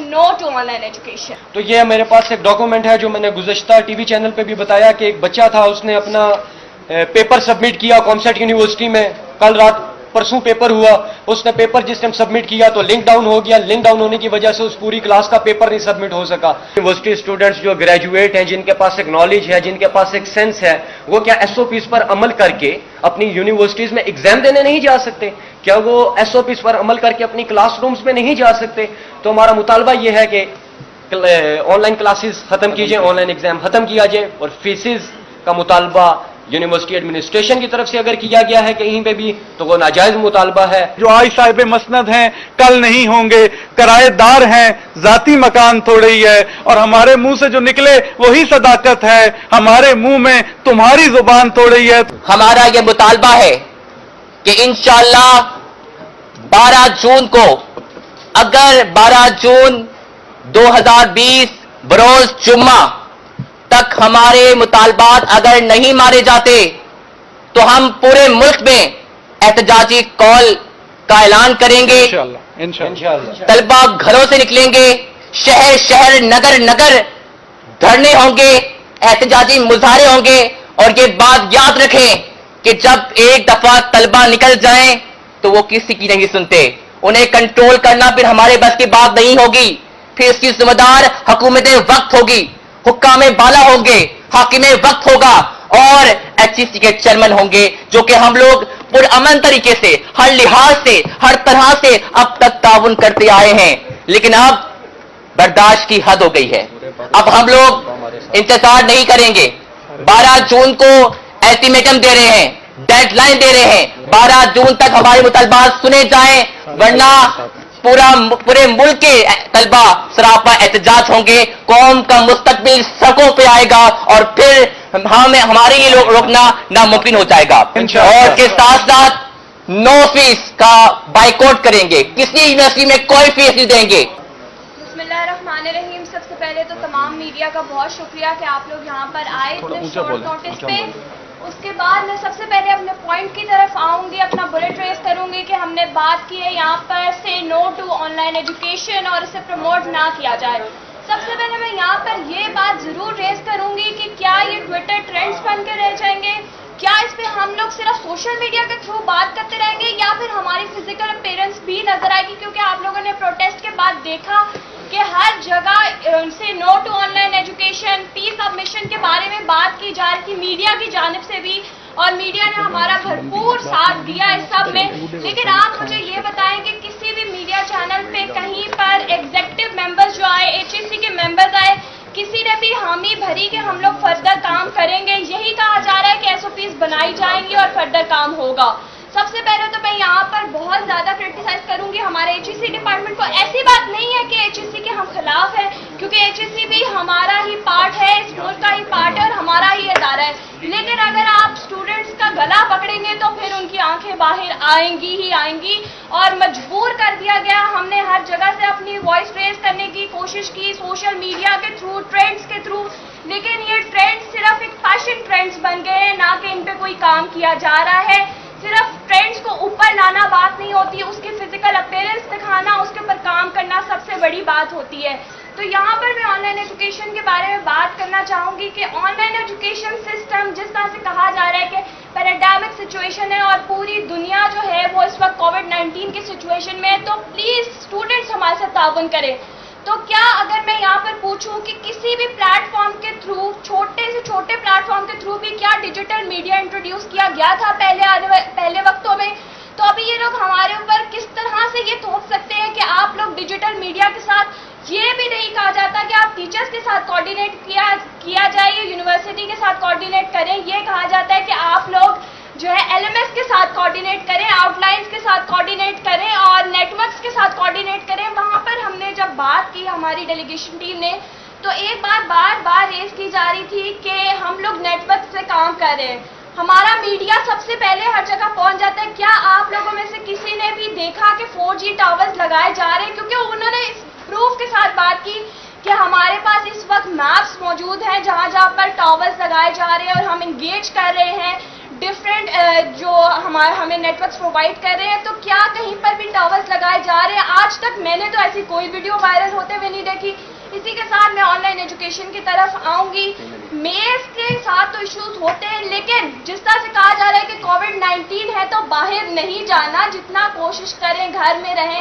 No to online education. तो ये मेरे पास एक डॉक्यूमेंट है जो मैंने गुज़श्ता टीवी चैनल पे भी बताया कि एक बच्चा था, उसने अपना पेपर सबमिट किया कॉमसेट यूनिवर्सिटी में, कल रात परसों पेपर हुआ, उसने पेपर जिस टाइम सबमिट किया तो लिंक डाउन हो गया, लिंक डाउन होने की वजह से उस पूरी क्लास का पेपर नहीं सबमिट हो सका। यूनिवर्सिटी स्टूडेंट्स जो ग्रेजुएट हैं, जिनके पास एक नॉलेज है, जिनके पास एक सेंस है, वो क्या एसओपीज पर अमल करके अपनी यूनिवर्सिटीज में एग्जाम देने नहीं जा सकते? क्या वो एसओपीज पर अमल करके अपनी क्लासरूम्स में नहीं जा सकते? तो हमारा मुतालबा यह है कि ऑनलाइन क्लासेस खत्म कीजिए, ऑनलाइन एग्जाम खत्म किया जाए, और फीसिस का मुतालबा यूनिवर्सिटी एडमिनिस्ट्रेशन की तरफ से अगर किया गया है कहीं पे भी तो वो नाजायज मुतालबा है। जो आज साहिब मसनद हैं कल नहीं होंगे, किराएदार हैं, जाती मकान थोड़े ही है, और हमारे मुंह से जो निकले वही सदाकत है, हमारे मुंह में तुम्हारी जुबान थोड़ी ही है। हमारा ये मुतालबा है कि इंशाअल्लाह 12 जून को, अगर 12 जून 2020 बरोज जुम्मा तक हमारे मुतालबात अगर नहीं मारे जाते तो हम पूरे मुल्क में एहतजाजी कॉल का ऐलान करेंगे। इंशाअल्लाह तलबा घरों से निकलेंगे, शहर शहर नगर नगर धरने होंगे, एहतजाजी मुजाहरे होंगे। और ये बात याद रखें कि जब एक दफा तलबा निकल जाएं तो वो किसी की नहीं सुनते, उन्हें कंट्रोल करना फिर हमारे बस की बात नहीं होगी, फिर इसकी जिम्मेदार हुकूमत वक्त होगी, हुक्काम बाला होंगे, हाकिम वक्त होगा और एचईसी के चेयरमैन होंगे, जो कि हम लोग पुरअमन तरीके से, हर लिहाज से, हर तरह से अब तक ताउन करते आए हैं। लेकिन अब बर्दाश्त की हद हो गई है, अब हम लोग इंतजार नहीं करेंगे। 12 जून को अल्टीमेटम दे रहे हैं, डेडलाइन दे रहे हैं, 12 जून तक हमारे मुतालबात सुने जाएं, वरना पूरे मुल्क के तलबा सरापा एहतजाज होंगे, कौम का मुस्तकबिल सड़कों पे आएगा और फिर हमारे लिए रोकना नामुमकिन हो जाएगा। और के साथ साथ नो फीस का बाइकआउट करेंगे, किसी यूनिवर्सिटी में कोई फीस नहीं देंगे। बिस्मिल्लाहिर्रहमानिर्रहीम। सबसे पहले तो तमाम मीडिया का बहुत शुक्रिया कि आप लोग यहाँ पर आए इतने शॉर्ट नोटिस पे। उसके बाद मैं सबसे पहले अपने पॉइंट की तरफ आऊंगी, अपना बुलेट रेस करूंगी कि हमने बात की है यहाँ पर से नो टू ऑनलाइन एजुकेशन और इसे प्रमोट ना किया जाए। सबसे पहले मैं यहाँ पर ये बात जरूर रेस करूंगी कि क्या ये ट्विटर ट्रेंड्स बन के रह जाएंगे, क्या इस पे हम लोग सिर्फ सोशल मीडिया के थ्रू बात करते रहेंगे या फिर हमारी फिजिकल अपीयरेंस भी नजर आएगी? क्योंकि आप लोगों ने प्रोटेस्ट के बाद देखा कि हर जगह से no to online education, peace of mission के बारे में बात की जा रही थी मीडिया की जानिब से भी, और मीडिया ने हमारा भरपूर साथ दिया इस सब में। लेकिन आप मुझे ये बताएं कि किसी भी मीडिया चैनल पे कहीं पर एग्जीक्यूटिव मेंबर्स जो आए, एचईसी के मेंबर्स आए, किसी ने भी हामी भरी कि हम लोग फर्दर काम करेंगे? यही कहा जा रहा है कि एसओपीज बनाई जाएंगी और फर्दर काम होगा। सबसे पहले तो मैं यहाँ पर बहुत ज्यादा क्रिटिसाइज करूंगी हमारे एचईसी डिपार्टमेंट को। ऐसी बात नहीं है कि एचईसी के हम खिलाफ हैं, क्योंकि एचईसी भी हमारा ही पार्ट है, इस मुल्क का ही पार्ट है और हमारा ही इदारा है। लेकिन अगर आप स्टूडेंट्स का गला पकड़ेंगे तो फिर उनकी आंखें बाहर आएंगी ही आएंगी, और मजबूर कर दिया गया। हमने हर जगह से अपनी वॉइस रेज करने की कोशिश की, सोशल मीडिया के थ्रू, ट्रेंड्स के थ्रू, लेकिन ये ट्रेंड्स सिर्फ एक फैशन ट्रेंड्स बन गए हैं, ना कि इन पे कोई काम किया जा रहा है। सिर्फ ट्रेंड्स को ऊपर लाना बात नहीं होती, उसकी फिजिकल अपीयरेंस दिखाना, उसके ऊपर काम करना सबसे बड़ी बात होती है। तो यहाँ पर मैं ऑनलाइन एजुकेशन के बारे में बात करना चाहूंगी कि ऑनलाइन एजुकेशन सिस्टम जिस तरह से कहा जा रहा है कि पैंडेमिक सिचुएशन है और पूरी दुनिया जो है वो इस वक्त कोविड-19 की सिचुएशन में है, तो प्लीज स्टूडेंट्स हमारे साथ ताउन करें। तो क्या अगर मैं यहाँ पर पूछूं कि किसी भी प्लेटफॉर्म के थ्रू, छोटे से छोटे प्लेटफॉर्म के थ्रू भी क्या डिजिटल मीडिया इंट्रोड्यूस किया गया था पहले वक्तों में, तो अभी ये लोग हमारे ऊपर किस तरह से ये थोप सकते हैं कि आप लोग डिजिटल मीडिया के साथ, ये भी नहीं कहा जाता कि आप टीचर्स के साथ कोऑर्डिनेट किया जाए, यूनिवर्सिटी के साथ कोऑर्डिनेट करें। ये कहा जाता है कि आप लोग जो है एलएमएस के साथ कोऑर्डिनेट करें, आउटलाइंस के साथ कोऑर्डिनेट करें और नेटवर्क्स के साथ कोऑर्डिनेट करें। वहां पर हमने जब बात की हमारी डेलीगेशन टीम ने, तो एक बात बार बार रेज की जा रही थी कि हम लोग नेटवर्क से काम कर रहे हैं, हमारा मीडिया सबसे पहले हर जगह पहुंच जाता है। क्या आप लोगों में से किसी ने भी देखा कि 4G टावर्स लगाए जा रहे हैं? क्योंकि उन्होंने इस प्रूफ के साथ बात की कि हमारे पास इस वक्त मैप्स मौजूद हैं जहां जहां पर टावर्स लगाए जा रहे हैं और हम इंगेज कर रहे हैं, ڈفرینٹ جو ہمیں نیٹ ورکس پرووائڈ کر رہے ہیں، تو کیا کہیں پر بھی ٹاورز لگائے جا رہے ہیں؟ آج تک میں نے تو ایسی کوئی ویڈیو وائرل ہوتے ہوئے نہیں دیکھی. اسی کے ساتھ میں آن لائن ایجوکیشن کی طرف آؤں گی. میز کے ساتھ تو ایشوز ہوتے ہیں، لیکن جس طرح سے کہا جا رہا ہے کہ کووڈ-19 ہے تو باہر نہیں جانا، جتنا کوشش کریں گھر میں رہیں.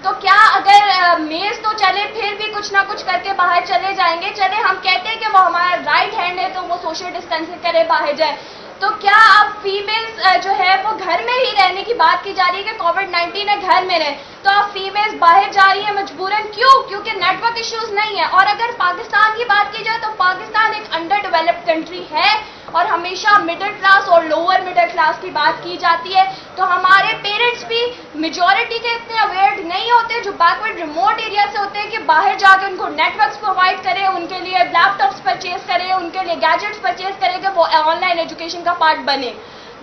تو کیا اگر میز تو چلے پھر بھی کچھ نہ کچھ کر کے باہر چلے جائیں گے؟ چلے ہم کہتے ہیں کہ وہ ہمارا رائٹ ہینڈ ہے تو وہ سوشل ڈسٹینسنگ کرے باہر جائے. تو کیا اب فیمیلز جو ہے وہ گھر میں ہی رہنے کی بات کی جا رہی ہے کہ کووڈ-19 ہے گھر میں رہے، تو اب فیمیلز باہر جا رہی ہیں مجبوراً؟ کیوں؟ کیونکہ نیٹ ورک ایشوز نہیں ہیں. اور اگر پاکستان کی بات کی جائے تو پاکستان ایک انڈر ڈیولپڈ کنٹری ہے اور ہمیشہ مڈل کلاس اور لوور مڈل کلاس کی بات کی جاتی ہے. تو ہمارے پیرنٹس بھی میجورٹی کے اتنے اویئر نہیں ہوتے جو بیکورڈ ریموٹ ایریا سے ہوتے ہیں کہ باہر جا کے ان کو نیٹ ورکس پرووائڈ کرے، ان کے لیے لیپ ٹاپس پرچیز کرے، ان کے لیے گیجٹس پرچیز کرے کہ وہ آن لائن ایجوکیشن کا پارٹ بنے.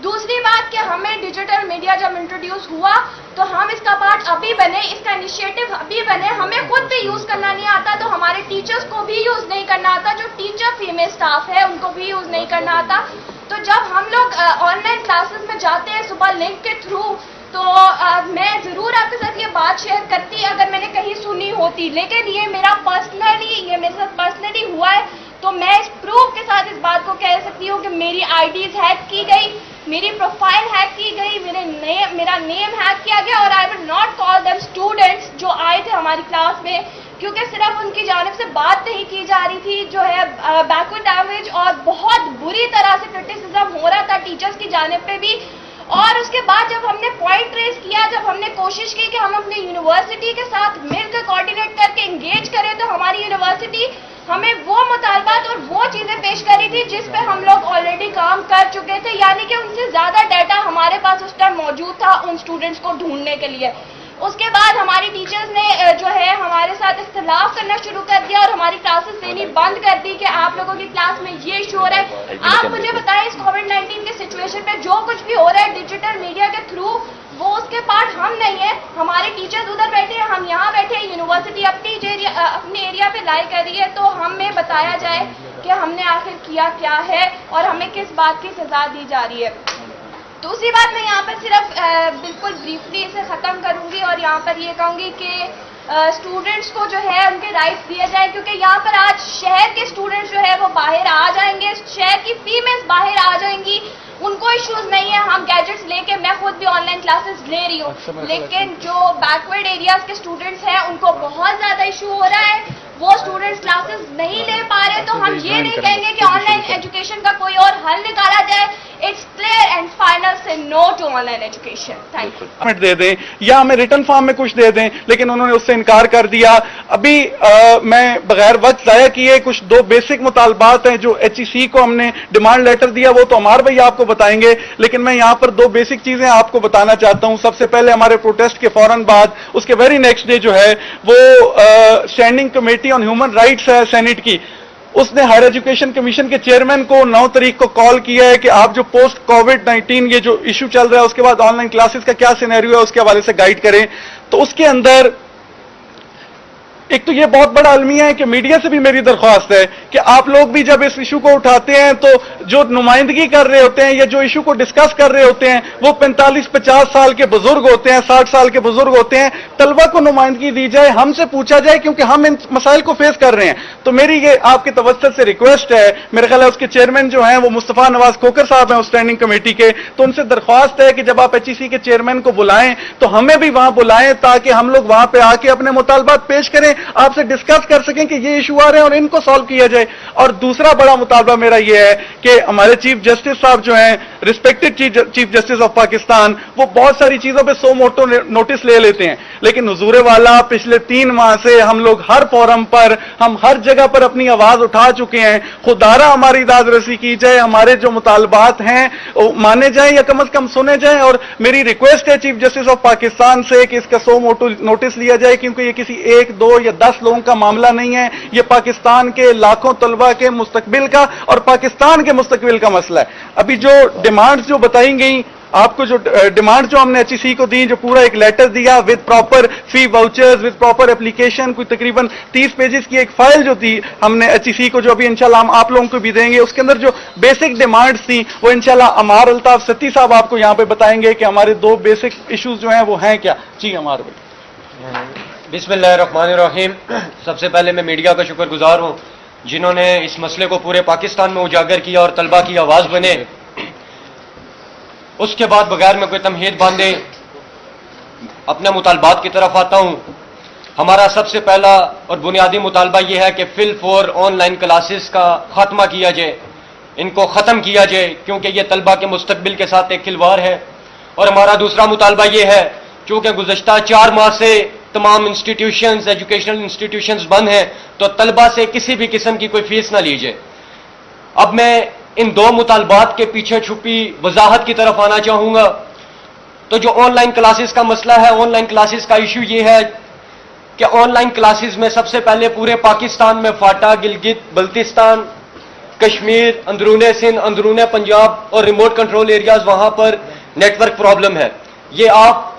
دوسری بات کہ ہمیں ڈیجیٹل میڈیا جب انٹروڈیوس ہوا تو ہم اس کا پارٹ ابھی بنے، اس کا انیشیٹو ابھی بنے. ہمیں خود بھی یوز کرنا نہیں آتا تو ہمارے ٹیچرز کو بھی یوز نہیں کرنا آتا، جو ٹیچر فیمیل سٹاف ہے ان کو بھی یوز نہیں کرنا آتا. تو جب ہم لوگ آن لائن کلاسز میں جاتے ہیں صبح لنک کے تھرو، تو میں ضرور آپ کے ساتھ یہ بات شیئر کرتی اگر میں نے کہیں سنی ہوتی، لیکن یہ میرے ساتھ پرسنلی ہوا ہے. تو میں اس پروف کے ساتھ اس بات کو کہہ سکتی ہوں کہ میری آئی ڈیز ہیک کی گئی، میری پروفائل ہیک کی گئی، میرا نیم ہیک کیا گیا. اور I will not call them students جو آئے تھے ہماری کلاس میں، کیونکہ صرف ان کی جانب سے بات نہیں کی جا رہی تھی، جو ہے بیکورڈ لینگویج اور بہت بری طرح سے کرٹیسزم ہو رہا تھا ٹیچرز کی جانب پہ بھی. اور اس کے بعد جب ہم نے پوائنٹ ریز کیا، جب ہم نے کوشش کی کہ ہم اپنی یونیورسٹی کے ساتھ مل کر کوآرڈینیٹ کر کے انگیج کریں، تو ہماری یونیورسٹی ہمیں وہ مطالبات اور وہ چیزیں پیش کری تھی جس پہ ہم لوگ آلریڈی کام کر چکے تھے، یعنی کہ ان سے زیادہ ڈیٹا ہمارے پاس اس ٹائم موجود تھا ان اسٹوڈنٹس کو ڈھونڈنے کے لیے. اس کے بعد ہماری ٹیچرز نے جو ہے ہمارے ساتھ اختلاف کرنا شروع کر دیا اور ہماری کلاسز لینی بند کر دی کہ آپ لوگوں کی کلاس میں یہ ایشو ہو رہا ہے. آپ مجھے بتائیں اس کووڈ-19 کی سچویشن پہ جو کچھ بھی ہو رہا ہے ڈیجیٹل میڈیا کے تھرو، وہ اس کے پارٹ ہم نہیں ہیں. ہمارے ٹیچرز ادھر بیٹھے ہیں، ہم یہاں بیٹھے ہیں، یونیورسٹی اپنی ایریا پہ لائی کر رہی ہے. تو ہمیں بتایا جائے کہ ہم نے آخر کیا کیا ہے اور ہمیں کس بات کی سزا دی جا رہی ہے. دوسری بات میں یہاں پر صرف بالکل بریفلی اسے ختم کروں گی اور یہاں پر یہ کہوں گی کہ اسٹوڈنٹس کو جو ہے ان کے رائٹس دیے جائیں، کیونکہ یہاں پر آج شہر کے اسٹوڈنٹس جو ہے وہ باہر آ جائیں گے، شہر کی فیمیلز باہر آ جائیں گی، ان کو ایشوز نہیں ہے. ہم گیجٹس لے کے، میں خود بھی آن لائن کلاسز لے رہی ہوں، لیکن جو بیکورڈ ایریاز کے اسٹوڈنٹس ہیں ان کو بہت زیادہ ایشو ہو رہا ہے. وہ اسٹوڈنٹس کلاسز نہیں لے پا رہے. تو ہم یہ نہیں کہیں گے کہ آن لائن ایجوکیشن کا کوئی اور حل نکالا جائے. اٹس کلیئر اینڈ فائنل سے no to online education. Thank you. دے دیں یا ہمیں ریٹن فارم میں کچھ دے دیں، لیکن انہوں نے اس سے انکار کر دیا. ابھی میں بغیر وقت ضائع کیے کچھ دو بیسک مطالبات ہیں جو HEC کو ہم نے ڈیمانڈ لیٹر دیا، وہ تو عمار بھائی آپ کو بتائیں گے، لیکن میں یہاں پر دو بیسک چیزیں آپ کو بتانا چاہتا ہوں. سب سے پہلے ہمارے پروٹیسٹ کے فوراً بعد اس کے ویری نیکسٹ ڈے جو ہے وہ standing committee on human rights ہے سینٹ کی، اس نے ہائر ایجوکیشن کمیشن کے چیئرمین کو 9 تاریخ کو کال کیا ہے کہ آپ جو پوسٹ کووڈ-19 یہ جو ایشو چل رہا ہے اس کے بعد آن لائن کلاسز کا کیا سینیریو ہے اس کے حوالے سے گائیڈ کریں. تو اس کے اندر ایک تو یہ بہت بڑا المیہ ہے کہ میڈیا سے بھی میری درخواست ہے کہ آپ لوگ بھی جب اس ایشو کو اٹھاتے ہیں تو جو نمائندگی کر رہے ہوتے ہیں یا جو ایشو کو ڈسکس کر رہے ہوتے ہیں وہ 45-50 سال کے بزرگ ہوتے ہیں، 60 سال کے بزرگ ہوتے ہیں. طلبہ کو نمائندگی دی جائے، ہم سے پوچھا جائے، کیونکہ ہم ان مسائل کو فیس کر رہے ہیں. تو میری یہ آپ کے توسط سے ریکویسٹ ہے، میرے خیال ہے اس کے چیئرمین جو ہیں وہ مصطفیٰ نواز کھوکر صاحب ہیں اسٹینڈنگ کمیٹی کے، تو ان سے درخواست ہے کہ جب آپ HEC کے چیئرمین کو بلائیں تو ہمیں بھی وہاں بلائیں تاکہ ہم لوگ وہاں پہ آ کے اپنے مطالبات پیش کریں، آپ سے ڈسکس کر سکیں کہ یہ ایشو آ رہے ہیں اور ان کو سالو کیا جائے. اور دوسرا بڑا مطالبہ میرا یہ ہے کہ ہمارے چیف جسٹس صاحب جو ہیں respected chief justice of Pakistan, وہ بہت ساری چیزوں پہ سو موٹو نوٹس لے لیتے ہیں، لیکن حضور والا پچھلے 3 ماہ سے ہم لوگ ہر فورم پر، ہم ہر جگہ پر اپنی آواز اٹھا چکے ہیں. خدارا ہماری داد رسی کی جائے، ہمارے جو مطالبات ہیں مانے جائیں یا کم از کم سنے جائیں. اور میری ریکویسٹ ہے چیف جسٹس آف پاکستان سے کہ اس کا سو موٹو نوٹس لیا جائے، کیونکہ یہ کسی 1, 2 یا 10 لوگوں کا معاملہ نہیں ہے، یہ پاکستان کے لاکھوں طلبہ کے مستقبل کا اور پاکستان کے مستقبل کا مسئلہ ہے. ابھی جو ڈیمانڈز جو بتائی گئیں आपको जो डिमांड जो हमने HEC को दी, जो पूरा एक लेटर दिया with proper fee vouchers, with proper application, कोई तकरीबन 30 पेजेस की एक फाइल जो थी हमने HEC को, जो अभी इंशाल्लाह हम आप लोगों को भी देंगे, उसके अंदर जो बेसिक डिमांड्स थी वो इंशाल्लाह अमार अल्ताफ सत्ती साहब आपको यहाँ पे बताएंगे कि हमारे 2 बेसिक इश्यूज जो हैं वो हैं क्या। जी अमार भाई। बिस्मिल्लाहिर्रहमानिर्रहीम। सबसे पहले मैं मीडिया का शुक्रगुजार हूँ जिन्होंने इस मसले को पूरे पाकिस्तान में उजागर किया और तलबा की आवाज़ बने। उसके बाद बगैर मैं कोई तमहीद बांधे अपने मुतालबात की तरफ आता हूँ। हमारा सबसे पहला और बुनियादी मुतालबा यह है कि फिल फॉर ऑनलाइन क्लासेस का खात्मा किया जाए, इनको ख़त्म किया जाए, क्योंकि ये तलबा के मुस्तकबिल के साथ एक खिलवाड़ है। और हमारा दूसरा मुतालबा यह है, चूँकि गुज़श्ता 4 माह से तमाम इंस्टीट्यूशंस, एजुकेशनल इंस्टीट्यूशंस बंद हैं, तो तलबा से किसी भी किस्म की कोई फीस ना लीजिए। अब मैं इन 2 मुतालबात के पीछे छुपी वजाहत की तरफ आना चाहूँगा। तो जो ऑनलाइन क्लासेस का मसला है, ऑनलाइन क्लासेस का इशू ये है कि ऑनलाइन क्लासेस में सबसे पहले पूरे पाकिस्तान में फाटा, गिलगित बल्तिस्तान, कश्मीर, अंदरूने सिंध, अंदरूने पंजाब और रिमोट कंट्रोल एरियाज, वहां पर नेटवर्क प्रॉब्लम है। ये आप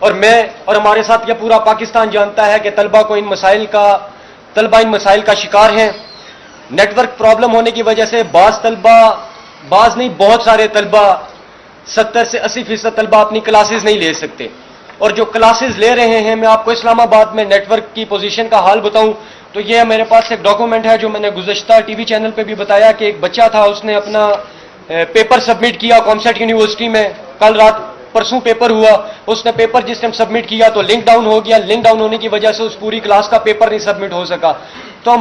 और मैं और हमारे साथ यह पूरा पाकिस्तान जानता है कि तलबा इन मसाइल का शिकार हैं। नेटवर्क प्रॉब्लम होने की वजह से बहुत सारे तलबा 70 से 80% तलबा अपनी क्लासेस नहीं ले सकते। और जो क्लासेस ले रहे हैं, मैं आपको इस्लामाबाद में नेटवर्क की पोजीशन का हाल बताऊं तो ये मेरे पास एक डॉक्यूमेंट है जो मैंने गुज़श्ता टीवी चैनल पे भी बताया कि एक बच्चा था, उसने अपना पेपर सबमिट किया कॉमसेट यूनिवर्सिटी में। कल रात परसों पेपर हुआ, उसने पेपर जिस टाइम सबमिट किया तो लिंक डाउन हो गया। लिंक डाउन होने की वजह से उस पूरी क्लास का पेपर नहीं सबमिट हो सका। तो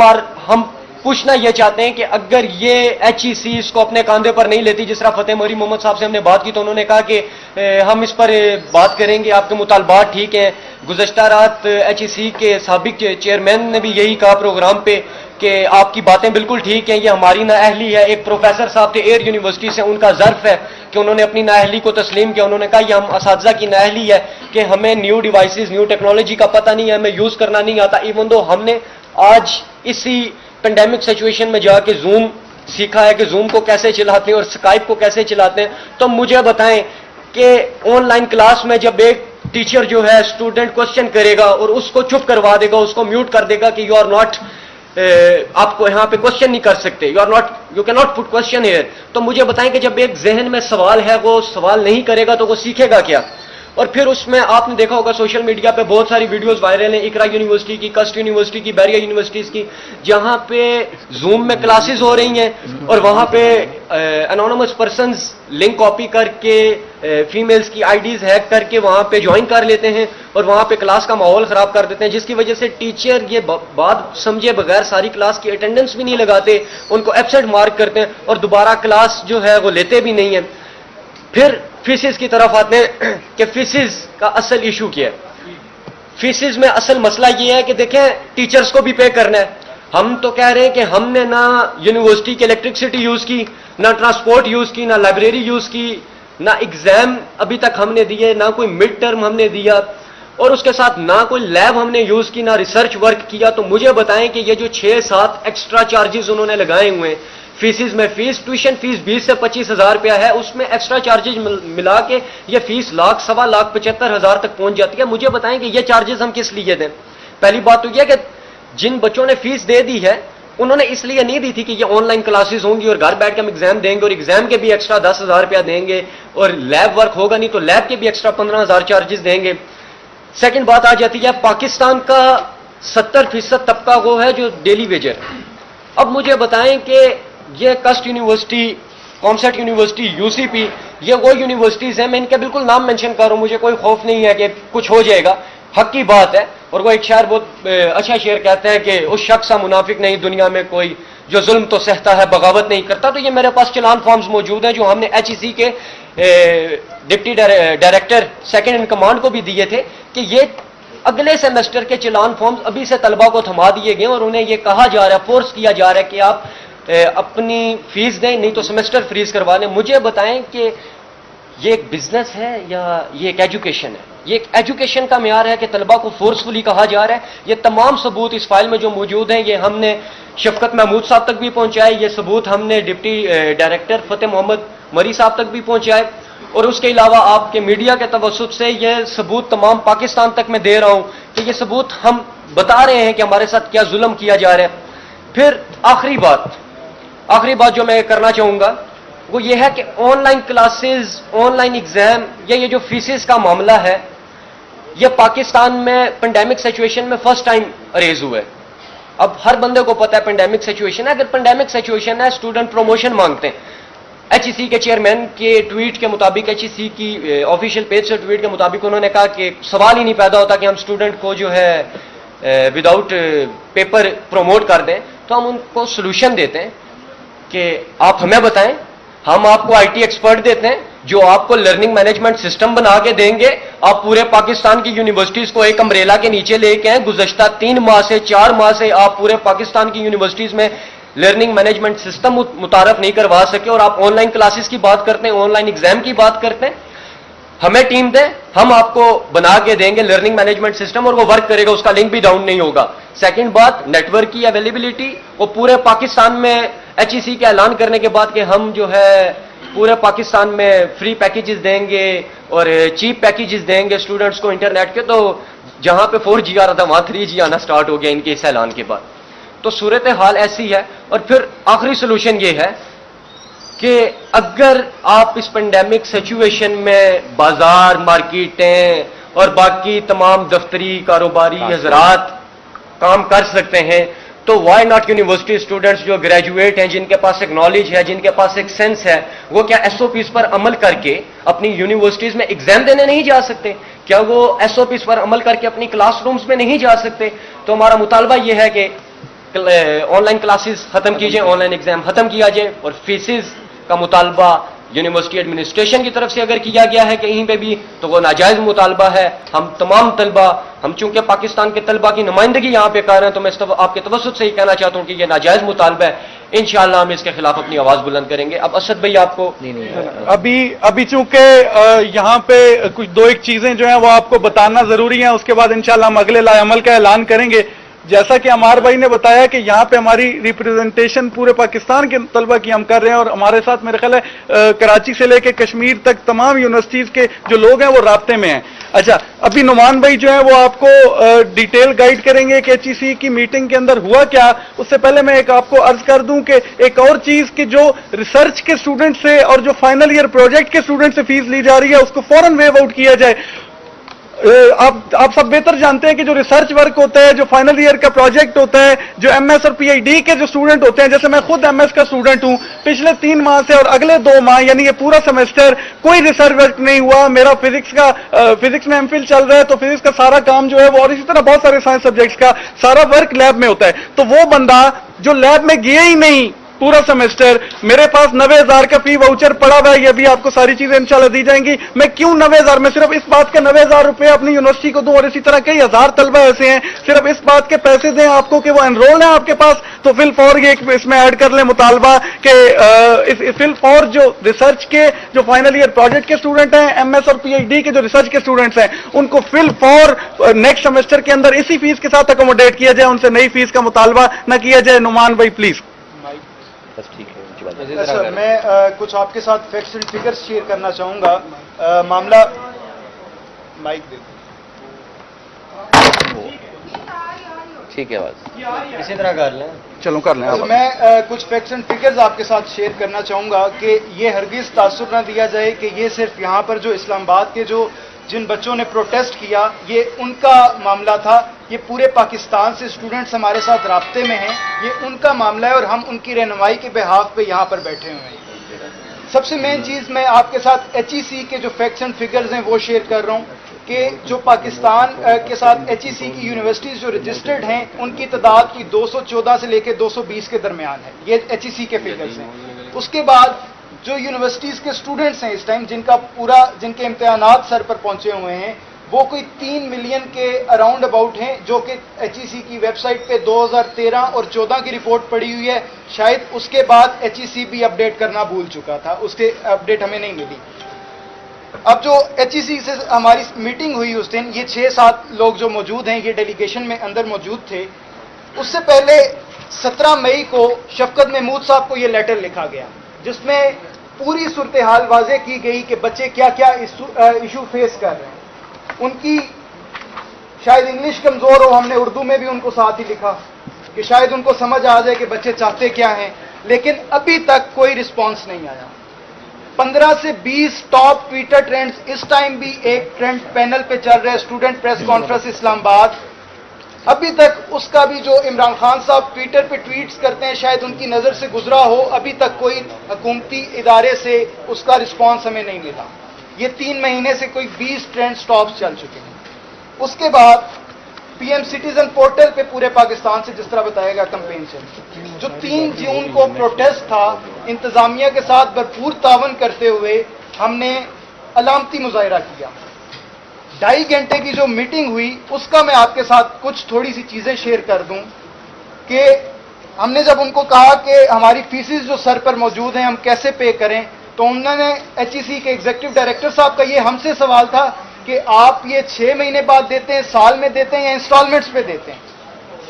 हम पूछना यह चाहते हैं कि अगर ये HEC इसको अपने कांधे पर नहीं लेती, जिस तरह फतेह मरी मोहम्मद साहब से हमने बात की तो उन्होंने कहा कि हम इस पर बात करेंगे, आपके मुतालबात ठीक हैं। गुज़श्ता रात HEC के साबिक चेयरमैन ने भी यही कहा प्रोग्राम पे कि आपकी बातें बिल्कुल ठीक हैं, ये हमारी नाअहली है। एक प्रोफेसर साहब थे एयर यूनिवर्सिटी से, उनका ज़र्फ है कि उन्होंने अपनी नाअहली को तस्लीम किया। उन्होंने कहा ये हम असातिज़ा की नाअहली है कि हमें न्यू डिवाइसेस, न्यू टेक्नोलॉजी का पता नहीं है, हमें यूज़ करना नहीं आता। इवन दो हमने आज इसी पेंडेमिक सिचुएशन में जाके जूम सीखा है कि जूम को कैसे चलाते हैं और स्काइप को कैसे चलाते हैं। तो मुझे बताएं कि ऑनलाइन क्लास में जब एक टीचर जो है स्टूडेंट क्वेश्चन करेगा और उसको चुप करवा देगा, उसको म्यूट कर देगा कि यू आर नॉट, आपको यहां पे क्वेश्चन नहीं कर सकते, you can not put question here. तो मुझे बताएं कि जब एक जहन में सवाल है वो सवाल नहीं करेगा तो वो सीखेगा क्या। और फिर उसमें आपने देखा होगा सोशल मीडिया पे बहुत सारी वीडियोस वायरल हैं, इकरा यूनिवर्सिटी की, कस्ट यूनिवर्सिटी की, बैरिया यूनिवर्सिटीज की, जहां पे जूम में क्लासेस हो रही हैं और वहां पे एनोनिमस पर्सन्स लिंक कॉपी करके फीमेल्स की आईडीज हैक करके वहां पे ज्वाइन कर लेते हैं और वहां पे क्लास का माहौल खराब कर देते हैं, जिसकी वजह से टीचर ये बात समझे बगैर सारी क्लास की अटेंडेंस भी नहीं लगाते, उनको एब्सेंट मार्क करते हैं और दोबारा क्लास जो है वो लेते भी नहीं है। फिर फीसिस की तरफ आते हैं कि फीसिस का असल इशू क्या है। फीसिस में असल मसला ये है कि देखें टीचर्स को भी पे करना है। हम तो कह रहे हैं कि हमने ना यूनिवर्सिटी की इलेक्ट्रिसिटी यूज की, ना ट्रांसपोर्ट यूज की, ना लाइब्रेरी यूज की, ना एग्जाम अभी तक हमने दिए, ना कोई मिड टर्म हमने दिया और उसके साथ ना कोई लैब हमने यूज की, ना रिसर्च वर्क किया। तो मुझे बताएं कि ये जो 6-7 एक्स्ट्रा चार्जेस उन्होंने लगाए हुए हैं फीसिस में, फीस ट्यूशन फीस 20 से 25 हजार रुपया है, उसमें एक्स्ट्रा चार्जेस मिला के ये फीस 1,75,000 तक पहुंच जाती है। मुझे बताएं कि ये चार्जेस हम किस लिए दें। पहली बात तो यह कि जिन बच्चों ने फीस दे दी है उन्होंने इसलिए नहीं दी थी कि ये ऑनलाइन क्लासेस होंगी और घर बैठ के हम एग्जाम देंगे और एग्जाम के भी एक्स्ट्रा 10,000 रुपया देंगे और लैब वर्क होगा नहीं तो लैब के भी एक्स्ट्रा 15,000 चार्जेस देंगे। सेकंड बात आ जाती है पाकिस्तान का 70% तबका वो है जो डेली वेजर। अब मुझे बताएं कि ये कस्ट यूनिवर्सिटी, कॉमसेट यूनिवर्सिटी, यूसीपी, ये वो यूनिवर्सिटीज हैं, मैं इनके बिल्कुल नाम मेंशन कर रहा हूं, मुझे कोई खौफ नहीं है कि कुछ हो जाएगा, हक की बात है। और वो एक शायर बहुत अच्छा शेर कहते हैं कि उस शख्स सा मुनाफिक नहीं दुनिया में कोई जो जुल्म तो सहता है बगावत नहीं करता। तो ये मेरे पास चलान फॉर्म्स मौजूद हैं जो हमने HEC के deputy director second in command को भी दिए थे कि ये अगले सेमेस्टर के चलान फॉर्म्स अभी से तलबा को थमा दिए गए और उन्हें ये कहा जा रहा है, फोर्स किया जा रहा है कि आप अपनी फीस दें नहीं तो सेमेस्टर फ्रीज करवा दें। मुझे बताएं कि ये एक बिजनेस है या ये एक एजुकेशन है। ये एक एजुकेशन का म्यार है कि तलबा को फोर्सफुली कहा जा रहा है। ये तमाम सबूत इस फाइल में जो मौजूद हैं ये हमने शफकत महमूद साहब तक भी पहुंचाए, ये सबूत हमने डिप्टी डायरेक्टर फतेह मोहम्मद मरी साहब तक भी पहुंचाए اور اس کے علاوہ آپ کے میڈیا کے توسط سے یہ ثبوت تمام پاکستان تک میں دے رہا ہوں کہ یہ ثبوت ہم بتا رہے ہیں کہ ہمارے ساتھ کیا ظلم کیا جا رہا ہے. پھر آخری بات جو میں کرنا چاہوں گا وہ یہ ہے کہ on line classes, on line exam یا یہ جو فیسز کا معاملہ ہے یہ پاکستان میں پینڈیمک سچویشن میں فرسٹ ٹائم ریز ہوا ہے. اب ہر بندے کو پتا ہے پینڈیمک سچویشن ہے. اگر پینڈیمک سچویشن ہے اسٹوڈنٹ پروموشن مانگتے ہیں. ایچ ای سی کے چیئرمین کے ٹویٹ کے مطابق، ایچ ای سی کی آفیشیل پیج سے ٹویٹ کے مطابق انہوں نے کہا کہ سوال ہی نہیں پیدا ہوتا کہ ہم اسٹوڈنٹ کو جو ہے وداؤٹ پیپر پروموٹ کر دیں. تو ہم ان کو سلوشن دیتے ہیں کہ آپ ہمیں بتائیں، ہم آپ کو آئی ٹی ایکسپرٹ دیتے ہیں جو آپ کو لرننگ مینجمنٹ سسٹم بنا کے دیں گے. آپ پورے پاکستان کی یونیورسٹیز کو ایک امبریلا کے نیچے لے کے ہیں. گزشتہ 3 ماہ سے 4 ماہ سے آپ پورے پاکستان کی یونیورسٹیز میں لرننگ مینجمنٹ سسٹم متعارف نہیں کروا سکے اور آپ آن لائن کلاسز کی بات کرتے ہیں، آن لائن ایگزام کی بات کرتے ہیں. ہمیں ٹیم دیں، ہم آپ کو بنا کے دیں گے لرننگ مینجمنٹ سسٹم اور وہ ورک کرے گا، اس کا لنک بھی ڈاؤن نہیں ہوگا. سیکنڈ بات، نیٹ ورک کی اویلیبلٹی. وہ پورے پاکستان میں ایچ ای سی کا اعلان کرنے کے بعد کہ ہم جو ہے پورے پاکستان میں فری پیکیجز دیں گے اور چیپ پیکیجز دیں گے اسٹوڈنٹس کو انٹرنیٹ کے، تو جہاں پہ 4G آ رہا تھا وہاں 3G آنا سٹارٹ ہو گیا ان کے اس اعلان کے بعد. تو صورتحال ایسی ہے. اور پھر آخری سولوشن یہ ہے کہ اگر آپ اس پینڈیمک سچویشن میں بازار، مارکیٹیں اور باقی تمام دفتری کاروباری حضرات کام کر سکتے ہیں تو وائی ناٹ یونیورسٹی اسٹوڈنٹس جو گریجویٹ ہیں، جن کے پاس ایک نالج ہے، جن کے پاس ایک سینس ہے، وہ کیا ایس او پیز پر عمل کر کے اپنی یونیورسٹیز میں ایگزام دینے نہیں جا سکتے؟ کیا وہ ایس او پیز پر عمل کر کے اپنی کلاس رومز میں نہیں جا سکتے؟ تو ہمارا مطالبہ یہ ہے کہ آن لائن کلاسز ختم کیجئے، آن لائن ایگزام ختم کیا جائے اور فیسز کا مطالبہ یونیورسٹی ایڈمنسٹریشن کی طرف سے اگر کیا گیا ہے کہیں پہ بھی تو وہ ناجائز مطالبہ ہے. ہم تمام طلبہ، ہم چونکہ پاکستان کے طلبہ کی نمائندگی یہاں پہ کر رہے ہیں تو میں آپ کے توسط سے ہی کہنا چاہتا ہوں کہ یہ ناجائز مطالبہ ہے. انشاءاللہ ہم اس کے خلاف اپنی آواز بلند کریں گے. اب اسد بھائی آپ کو ابھی چونکہ یہاں پہ کچھ 2-1 چیزیں جو ہیں وہ آپ کو بتانا ضروری ہیں، اس کے بعد انشاءاللہ ہم اگلے لائے عمل کا اعلان کریں گے. جیسا کہ عمار بھائی نے بتایا کہ یہاں پہ ہماری ریپریزنٹیشن پورے پاکستان کے طلبہ کی ہم کر رہے ہیں اور ہمارے ساتھ میرے خیال ہے کراچی سے لے کے کشمیر تک تمام یونیورسٹیز کے جو لوگ ہیں وہ رابطے میں ہیں. اچھا، ابھی نعمان بھائی جو ہیں وہ آپ کو ڈیٹیل گائیڈ کریں گے کہ ایچ ای سی کی میٹنگ کے اندر ہوا کیا. اس سے پہلے میں ایک آپ کو عرض کر دوں کہ ایک اور چیز کہ جو ریسرچ کے اسٹوڈنٹ سے اور جو فائنل ایئر پروجیکٹ کے اسٹوڈنٹ سے فیس لی جا رہی ہے اس کو فوراً ویو آؤٹ کیا جائے. آپ سب بہتر جانتے ہیں کہ جو ریسرچ ورک ہوتا ہے، جو فائنل ایئر کا پروجیکٹ ہوتا ہے، جو ایم ایس اور پی ایچ ڈی کے جو اسٹوڈنٹ ہوتے ہیں، جیسے میں خود ایم ایس کا اسٹوڈنٹ ہوں، پچھلے 3 ماہ سے اور اگلے 2 ماہ یعنی یہ پورا سیمسٹر کوئی ریسرچ ورک نہیں ہوا. میرا فزکس میں ایم فل چل رہا ہے تو فزکس کا سارا کام جو ہے وہ، اور اسی طرح بہت سارے سائنس سبجیکٹس کا سارا ورک لیب میں ہوتا ہے. تو وہ بندہ جو لیب میں گیا ہی نہیں پورا سیمسٹر، میرے پاس 90,000 کا فی واؤچر پڑا ہوا ہے، یہ بھی آپ کو ساری چیزیں انشاءاللہ دی جائیں گی. میں کیوں 90,000 میں صرف اس بات کے 90,000 روپے اپنی یونیورسٹی کو دوں اور اسی طرح کئی ہزار طلبہ ایسے ہیں صرف اس بات کے پیسے دیں آپ کو کہ وہ انرول ہیں آپ کے پاس. تو فل فور یہ اس میں ایڈ کر لیں مطالبہ کہ فل فور جو ریسرچ کے جو فائنل ایئر پروجیکٹ کے اسٹوڈنٹ ہیں، ایم ایس اور پی ایچ ڈی کے جو ریسرچ کے اسٹوڈنٹس ہیں، ان کو فل فور نیکسٹ سیمسٹر کے اندر اسی فیس کے ساتھ اکوموڈیٹ کیا جائے، ان سے نئی فیس کا مطالبہ نہ کیا جائے. نعمان بھائی پلیز. سر، میں کچھ آپ کے ساتھ فیکٹس اینڈ فگرز شیئر کرنا چاہوں گا. معاملہ مائک دے ٹھیک ہے، بس اسی طرح کر لیں. چلو کر لیں. میں کچھ فیکٹس اینڈ فگرز آپ کے ساتھ شیئر کرنا چاہوں گا کہ یہ ہرگز تاثر نہ دیا جائے کہ یہ صرف یہاں پر جو اسلام آباد کے جن بچوں نے پروٹیسٹ کیا یہ ان کا معاملہ تھا. یہ پورے پاکستان سے اسٹوڈنٹس ہمارے ساتھ رابطے میں ہیں، یہ ان کا معاملہ ہے اور ہم ان کی رہنمائی کے بہاف پہ یہاں پر بیٹھے ہوئے ہیں. سب سے مین چیز میں آپ کے ساتھ ایچ ای سی کے جو فیکٹس اینڈ فگرز ہیں وہ شیئر کر رہا ہوں کہ جو پاکستان کے ساتھ ایچ ای سی کی یونیورسٹیز جو رجسٹرڈ ہیں ان کی تعداد کی 214 سے لے کے 220 کے درمیان ہے. یہ ایچ ای سی کے فگرز ہیں. اس کے بعد جو یونیورسٹیز کے اسٹوڈنٹس ہیں اس ٹائم جن کے امتحانات سر پر پہنچے ہوئے ہیں وہ کوئی 3 ملین کے اراؤنڈ اباؤٹ ہیں، جو کہ ایچ ای سی کی ویب سائٹ پہ 2013 اور 14 کی رپورٹ پڑی ہوئی ہے. شاید اس کے بعد ایچ ای سی بھی اپڈیٹ کرنا بھول چکا تھا، اس کے اپڈیٹ ہمیں نہیں ملی. اب جو ایچ ای سی سے ہماری میٹنگ ہوئی اس دن، یہ 6-7 لوگ جو موجود ہیں یہ ڈیلیگیشن میں اندر موجود تھے. اس سے پہلے 17 مئی کو شفقت محمود صاحب کو یہ لیٹر لکھا گیا جس میں पूरी सूरत हाल वाज़ेह की गई कि बच्चे क्या क्या इशू फेस कर रहे हैं। उनकी शायद इंग्लिश कमज़ोर हो, हमने उर्दू में भी उनको साथ ही लिखा कि शायद उनको समझ आ जाए कि बच्चे चाहते क्या हैं, लेकिन अभी तक कोई रिस्पॉन्स नहीं आया। 15 से 20 टॉप ट्विटर ट्रेंड्स इस टाइम भी एक ट्रेंड पैनल पे चल रहे हैं, स्टूडेंट प्रेस कॉन्फ्रेंस इस्लामाबाद। अभी तक उसका भी जो इमरान खान साहब ट्विटर पे ट्वीट्स करते हैं शायद उनकी नज़र से गुजरा हो, अभी तक कोई हुकूमती इदारे से उसका रिस्पॉन्स हमें नहीं मिला। ये 3 महीने से कोई 20 ट्रेंड स्टॉप्स चल चुके हैं। उसके बाद पीएम सिटीजन पोर्टल पे पूरे पाकिस्तान से जिस तरह बताया गया कैंपेन चली, जो 3 जून को प्रोटेस्ट था, इंतजामिया के साथ भरपूर तावन करते हुए हमने अलामती मुजाहिरा किया। 2.5 घंटे की जो मीटिंग हुई उसका मैं आपके साथ कुछ थोड़ी सी चीजें शेयर कर दूं कि हमने जब उनको कहा कि हमारी फीसिस जो सर पर मौजूद हैं हम कैसे पे करें, तो उन्होंने एचईसी के एग्जीक्यूटिव डायरेक्टर साहब का ये हमसे सवाल था कि आप ये 6 महीने बाद देते हैं, साल में देते हैं या इंस्टॉलमेंट्स पे देते हैं।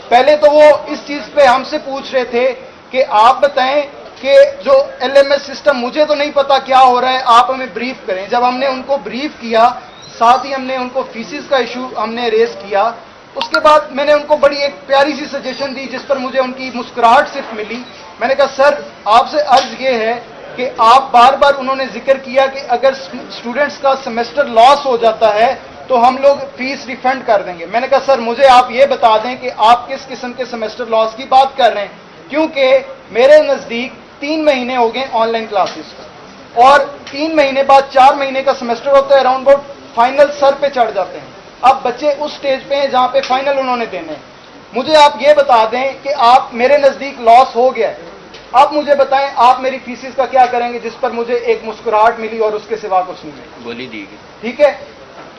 पहले तो वो इस चीज पे हमसे पूछ रहे थे कि आप बताएं कि जो एलएमएस सिस्टम, मुझे तो नहीं पता क्या हो रहा है, आप हमें ब्रीफ करें। जब हमने उनको ब्रीफ किया, साथ ही हमने उनको फीसिस का इशू हमने रेज किया। उसके बाद मैंने उनको बड़ी एक प्यारी सी सजेशन दी जिस पर मुझे उनकी मुस्कुराहट सिर्फ मिली। मैंने कहा सर आपसे अर्ज ये है कि आप बार बार, उन्होंने जिक्र किया कि अगर स्टूडेंट्स का सेमेस्टर लॉस हो जाता है तो हम लोग फीस रिफंड कर देंगे। मैंने कहा सर मुझे आप ये बता दें कि आप किस किस्म के सेमेस्टर लॉस की बात कर रहे हैं, क्योंकि मेरे नजदीक 3 महीने हो गए ऑनलाइन क्लासेस को, और 3 महीने बाद 4 महीने का सेमेस्टर होता है, अराउंड अबाउट फाइनल सर पे चढ़ जाते हैं। अब बच्चे उस स्टेज पे हैं जहां पे फाइनल उन्होंने देने हैं। मुझे आप ये बता दें कि आप, मेरे नजदीक लॉस हो गया है, आप मुझे बताएं आप मेरी फीसिस का क्या करेंगे, जिस पर मुझे एक मुस्कुराहट मिली और उसके सिवा कुछ नहीं मिला। गोली दी गई। ठीक है।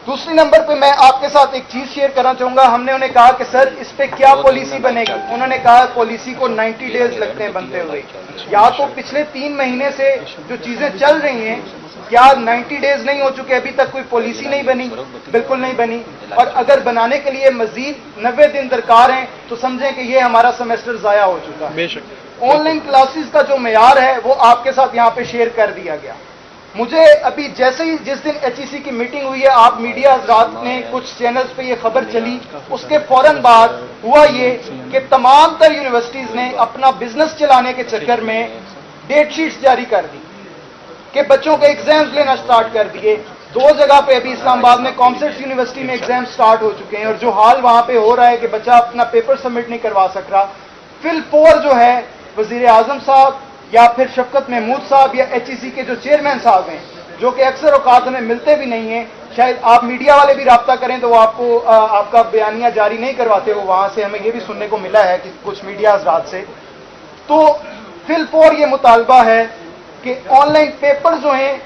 दूसरी नंबर पे मैं आपके साथ एक चीज शेयर करना चाहूंगा। हमने उन्हें कहा कि सर इस पे क्या पॉलिसी बनेगी। उन्होंने कहा पॉलिसी को 90 डेज लगते हैं बनते हुए। या तो पिछले 3 महीने से जो चीजें चल रही हैं, क्या 90 डेज नहीं हो चुके, अभी तक कोई पॉलिसी नहीं बनी? बिल्कुल नहीं बनी। और अगर बनाने के लिए मजीद 90 दिन दरकार हैं तो समझें कि ये हमारा सेमेस्टर जाया हो चुका है। बेशक ऑनलाइन क्लासेस का जो मेयार है वो आपके साथ यहाँ पे शेयर कर दिया गया। मुझे अभी जैसे ही जिस दिन एचईसी की मीटिंग हुई है, आप मीडिया हजरात ने कुछ चैनल्स पे ये खबर चली, उसके फौरन बाद हुआ ये कि तमाम तर यूनिवर्सिटीज ने अपना बिजनेस चलाने के चक्कर में डेट शीट्स जारी कर दी कि बच्चों के एग्जाम्स लेना स्टार्ट कर दिए। 2 जगह पे अभी इस्लामाबाद में कॉमसेट्स यूनिवर्सिटी में एग्जाम स्टार्ट हो चुके हैं, और जो हाल वहां पे हो रहा है कि बच्चा अपना पेपर सबमिट नहीं करवा सक रहा। फिल 4 जो है वजीर आजम साहब या फिर शफकत महमूद साहब या एचईसी के जो चेयरमैन साहब हैं, जो कि अक्सर औकात हमें मिलते भी नहीं हैं, शायद आप मीडिया वाले भी राब्ता करें तो वो आपको आपका बयानिया जारी नहीं करवाते हो, वहां से हमें ये भी सुनने को मिला है कि कुछ मीडिया हजरात से। तो फिल 4 ये मुतालबा है कि ऑनलाइन पेपर जो हैं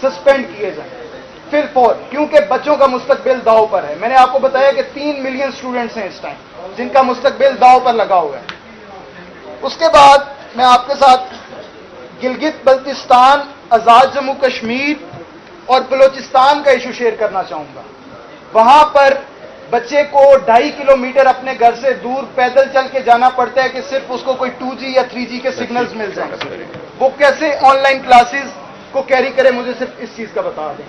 सस्पेंड किए जाएं। फिल 4 क्योंकि बच्चों का मुस्तकबिल दाव पर है। मैंने आपको बताया कि 3 मिलियन स्टूडेंट्स हैं इस टाइम जिनका मुस्तकबिल दाव पर लगा हुआ है। उसके बाद मैं आपके साथ गिलगित बल्तिस्तान, आजाद जम्मू कश्मीर और बलोचिस्तान का इशू शेयर करना चाहूंगा। वहां पर बच्चे को 2.5 किलोमीटर अपने घर से दूर पैदल चल के जाना पड़ता है कि सिर्फ उसको कोई 2G या 3G के सिग्नल्स मिल जाएं। वो कैसे ऑनलाइन क्लासेस को कैरी करे, मुझे सिर्फ इस चीज का बता दें।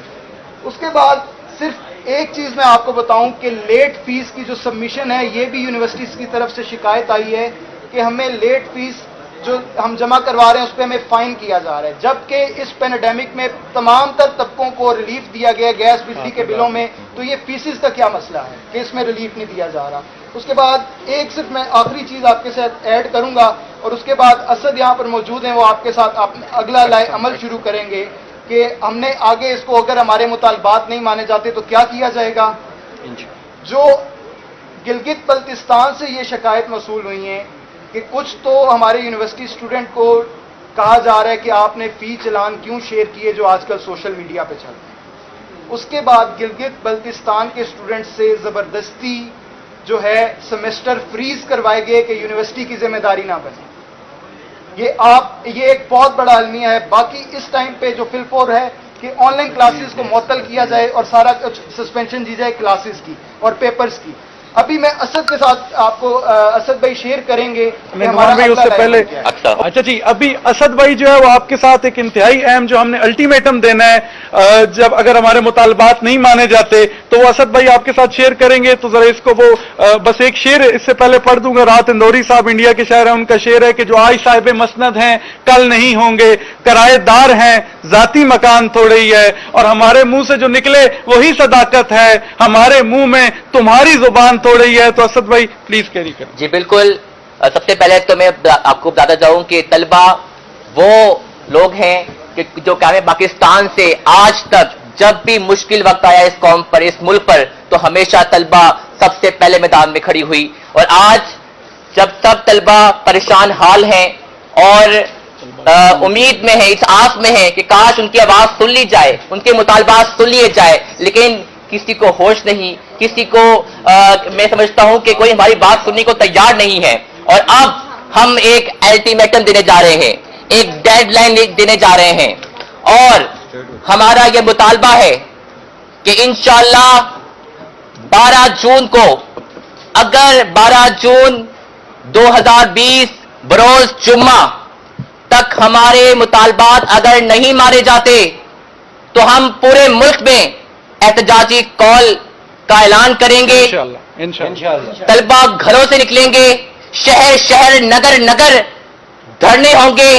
उसके बाद सिर्फ एक चीज मैं आपको बताऊं कि लेट फीस की जो सबमिशन है, ये भी यूनिवर्सिटीज की तरफ से शिकायत आई है कि हमें लेट फीस जो हम जमा करवा रहे हैं उस पर हमें फाइन किया जा रहा है, जबकि इस पैंडेमिक में तमाम तर तबकों को रिलीफ दिया गया गैस बिजली के बिलों में, तो ये फीसिस का क्या मसला है कि इसमें रिलीफ नहीं दिया जा रहा। उसके बाद एक सिर्फ मैं आखिरी चीज आपके साथ ऐड करूंगा और उसके बाद असद यहाँ पर मौजूद हैं, वो आपके साथ अगला लाए अमल शुरू करेंगे कि हमने आगे इसको अगर हमारे मुतालबात नहीं माने जाते तो क्या किया जाएगा। जो गिलगित बल्तिस्तान से ये शिकायत मसूल हुई है कि कुछ तो हमारे यूनिवर्सिटी स्टूडेंट को कहा जा रहा है कि आपने फी चलान क्यों शेयर किए जो आजकल सोशल मीडिया पे चल रहे हैं। उसके बाद गिलगित बल्तिस्तान के स्टूडेंट से जबरदस्ती जो है सेमेस्टर फ्रीज करवाए गए कि यूनिवर्सिटी की जिम्मेदारी ना बने। ये एक बहुत बड़ा अलमिया है। बाकी इस टाइम पे जो फिल 4 है कि ऑनलाइन क्लासेस को मुअत्तल किया जाए और सारा सस्पेंशन दी जाए क्लासेस की और पेपर्स की। अभी मैं असद के साथ आपको असद भाई शेयर करेंगे कि नुमान भाई उससे पहले अच्छा अच्छा जी, अभी असद भाई जो है वो आपके साथ एक इंतहाई अहम जो हमने अल्टीमेटम देना है, जब अगर हमारे मुतालबात नहीं माने जाते तो वो असद भाई आपके साथ शेयर करेंगे। तो जरा इसको वो बस एक शेर इससे पहले पढ़ दूंगा। राहत इंदौरी साहब इंडिया के शायर हैं, उनका शेर है कि जो आज साहिब मसनद हैं कल नहीं होंगे, किराएदार हैं जाती मकान थोड़े ही है, और हमारे मुंह से जो निकले वही सदाकत है, हमारे मुंह में तुम्हारी जुबान थोड़ी ही है। तो असद भाई प्लीज कैरी करें। जी बिल्कुल। सबसे पहले तो मैं आपको बताता जाऊं कि तलबा वो लोग हैं कि जो क्या पाकिस्तान से आज तक जब भी मुश्किल वक्त आया इस कौम पर, इस मुल्क पर, तो हमेशा तलबा सबसे पहले मैदान में खड़ी हुई। और आज जब सब तलबा परेशान हाल हैं और उम्मीद में है, इस आस में है कि काश उनकी आवाज सुन ली जाए, उनके मुतालबात सुन लिए जाए, लेकिन किसी को होश नहीं, किसी को मैं समझता हूं कि कोई हमारी बात सुनने को तैयार नहीं है। और अब हम एक अल्टीमेटम देने जा रहे हैं, एक डेडलाइन देने जा रहे हैं, और हमारा यह मुतालबा है कि इंशाअल्लाह 12 जून को, अगर 12 जून 2020 बरोज जुम्मा तक हमारे मुतालबात अगर नहीं मारे जाते तो हम पूरे मुल्क में एहतजाजी कॉल का ऐलान करेंगे। इंशाअल्लाह तलबा घरों से निकलेंगे, शहर शहर नगर नगर धरने होंगे,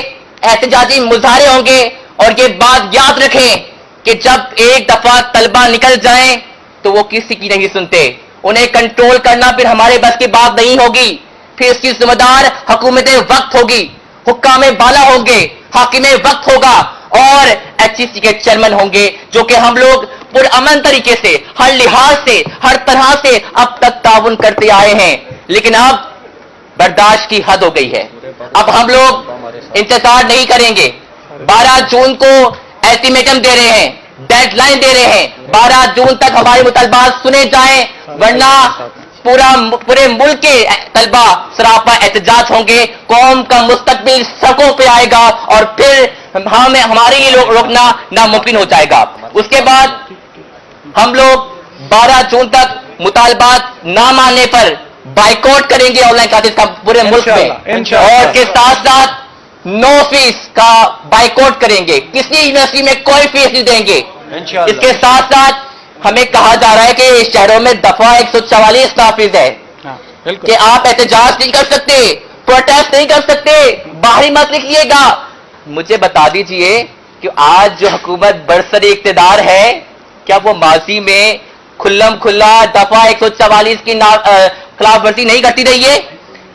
एहतजाजी मुजाहरे होंगे। और ये बात याद रखें कि जब एक दफा तलबा निकल जाएं तो वो किसी की नहीं सुनते, उन्हें कंट्रोल करना फिर हमारे बस की बात नहीं होगी, फिर इसकी जिम्मेदार हुकूमत वक्त होगी, हुक्काम बाला होंगे, हाकिम वक्त होगा और एचईसी के चेयरमैन होंगे, जो कि हम लोग पुरअमन तरीके से, हर लिहाज से, हर तरह से अब तक ताउन करते आए हैं। लेकिन अब बर्दाश्त की हद हो गई है, अब हम लोग इंतजार नहीं करेंगे। 12 जून को अल्टीमेटम दे रहे हैं, डेडलाइन दे रहे हैं, 12 जून तक हमारे मुतालबात सुने जाएं, वरना पूरे मुल्क के तलबा सरापा एहतजाज होंगे, कौम का मुस्तकबिल सड़कों पे आएगा और फिर हमारे लिए रोकना नामुमकिन हो जाएगा। उसके बाद हम लोग 12 जून तक मुतालबात ना मानने पर बाइकआउट करेंगे ऑनलाइन क्लासेस का पूरे मुल्क में, और के साथ साथ नो फीस का बाइकआउट करेंगे, किसी यूनिवर्सिटी में कोई फीस नहीं देंगे। इसके साथ साथ हमें कहा जा रहा है कि शहरों में दफा 144 नाफिज है कि आप एहतजाज नहीं कर सकते, प्रोटेस्ट नहीं कर सकते, बाहरी मत निकलिएगा। मुझे बता दीजिए कि आज जो हुकूमत बरसर इक्तदार है, क्या वो माजी में खुल्लम खुल्ला दफा 144 की खिलाफ वर्जी नहीं करती रही है?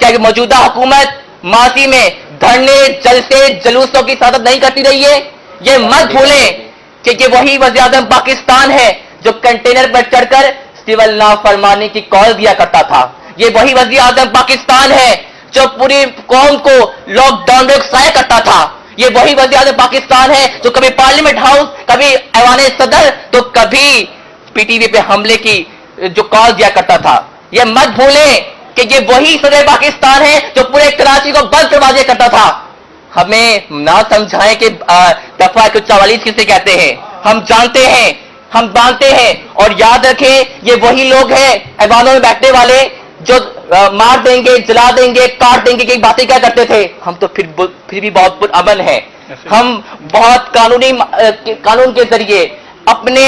क्या मौजूदा हुकूमत माजी में धरने जलसे जलूसों की सादत नहीं करती रही है? ये मत भूलें कि ये वही वज़ीर-ए-आज़म पाकिस्तान है जो कंटेनर पर चढ़कर सिविल नाफरमानी की कॉल दिया करता था। ये वही वज़ीर-ए-आज़म पाकिस्तान है जो पूरी कौम को लॉकडाउन में उकसाया करता था। ये वही वज़ीर-ए-आज़म पाकिस्तान है जो कभी पार्लियामेंट हाउस, कभी ऐवान सदर, तो कभी पीटीवी पे हमले की जो कॉल दिया करता था। ये मत भूलें कि ये वही सदर पाकिस्तान है जो पूरे कराची को बंद करवा दिया करता था। हमें ना समझाएं कि दफा 144 किसे कहते हैं, हम जानते हैं, हम मानते हैं। और याद रखें, ये वही लोग हैं ऐवानों में बैठने वाले जो मार देंगे, जला देंगे, काट देंगे की बातें क्या करते थे। हम तो फिर भी बहुत पुरअमन है, हम बहुत कानून के जरिए, अपने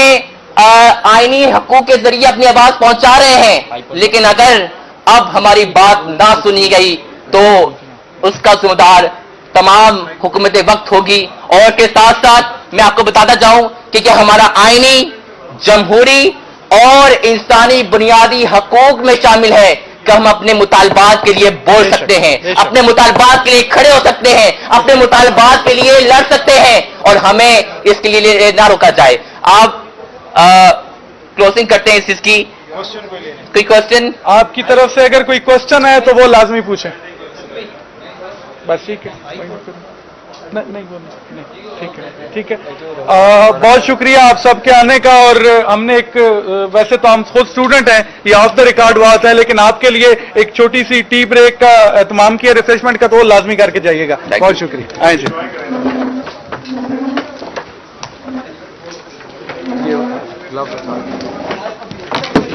आईनी हकूक के जरिए अपनी आवाज पहुंचा रहे हैं। लेकिन अगर अब हमारी बात ना सुनी गई तो उसका जिम्मेदार तमाम हुकूमत वक्त होगी। और के साथ साथ मैं आपको बताता जाऊं कि हमारा आईनी, जमहूरी और इंसानी बुनियादी हकूक में शामिल है कि हम अपने मुतालबात के लिए बोल सकते हैं, अपने मुतालबात के लिए खड़े हो सकते हैं, अपने मुतालबात के लिए लड़ सकते हैं, और हमें इसके लिए ना रोका जाए। आप क्लोजिंग करते हैं इस चीज की। कोई क्वेश्चन आपकी तरफ से? अगर कोई क्वेश्चन है तो वो लाजमी पूछें। बस ठीक है, नहीं ठीक है। बहुत शुक्रिया आप सबके आने का। और हमने एक, वैसे तो हम खुद स्टूडेंट हैं, ये ऑफ द रिकॉर्ड बात है, लेकिन आपके लिए एक छोटी सी टी ब्रेक का एहतमाम किया, रिफ्रेशमेंट का, तो वो लाजमी करके जाइएगा। बहुत शुक्रिया। आए जी।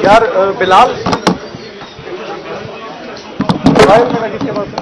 यार बिलाल इसके बाद